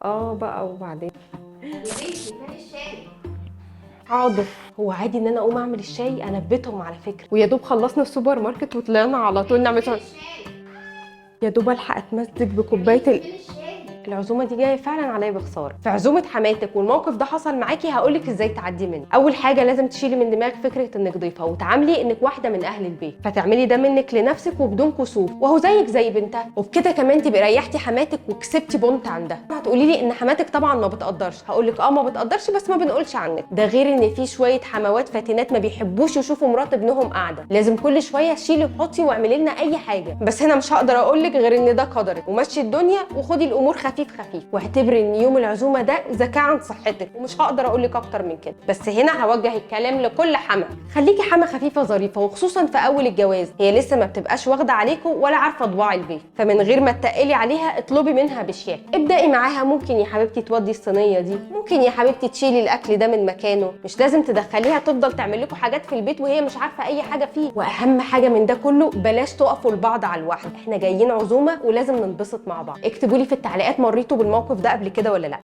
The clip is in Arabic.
اه بقى وبعدين. بنتي فين الشاي؟ حاضر. هو عادي ان انا اقوم اعمل الشاي؟ انا في بيتهم على فكره، ويا دوب خلصنا السوبر ماركت وطلعنا على طول نعمل فين شاي. الشاي؟ يا دوب الحق اتمزج بكوبايه بنتي فين الشاي؟ العزومه دي جايه فعلا عليا بخساره. في عزومه حماتك والموقف ده حصل معاكي، هقولك ازاي تعدي منه. اول حاجه لازم تشيلي من دماغك فكره انك ضيفه وتعاملي انك واحده من اهل البيت، فتعملي ده منك لنفسك وبدون كسوف، وهو زيك زي بنتها، وبكده كمان تبقي ريحتي حماتك وكسبتي بونت عندها. هتقولي لي ان حماتك طبعا ما بتقدرش، هقولك اه ما بتقدرش بس ما بنقولش عنك. ده غير ان في شويه حموات فاتنات ما بيحبوش يشوفوا مرات ابنهم قاعده، لازم كل شويه تشيلي وحطي واعملي لنا اي حاجه. بس هنا مش هقدر اقولك غير ان ده قدرك، ومشي الدنيا وخدي الامور خفيف خفيف، واعتبري ان يوم العزومه ده زكاه عن صحتك، ومش هقدر اقولك اكتر من كده. بس هنا هوجه الكلام لكل حما، خليكي حما خفيفه ظريفه، وخصوصا في اول الجواز، هي لسه ما بتبقاش واخده عليكم ولا عارفه طباع البيت، فمن غير ما تقلي عليها اطلبي منها بشياكه. ابدأي معاها، ممكن يا حبيبتي تودي الصينيه دي، ممكن يا حبيبتي تشيلي الاكل ده من مكانه، مش لازم تدخليها تفضل تعمل لكم حاجات في البيت وهي مش عارفه اي حاجه فيه. واهم حاجه من ده كله، بلاش تقفوا لبعض على الواحد، احنا جايين عزومه ولازم ننبسط مع بعض. اكتبوا لي في التعليقات مريتوا بالموقف ده قبل كده ولا لا.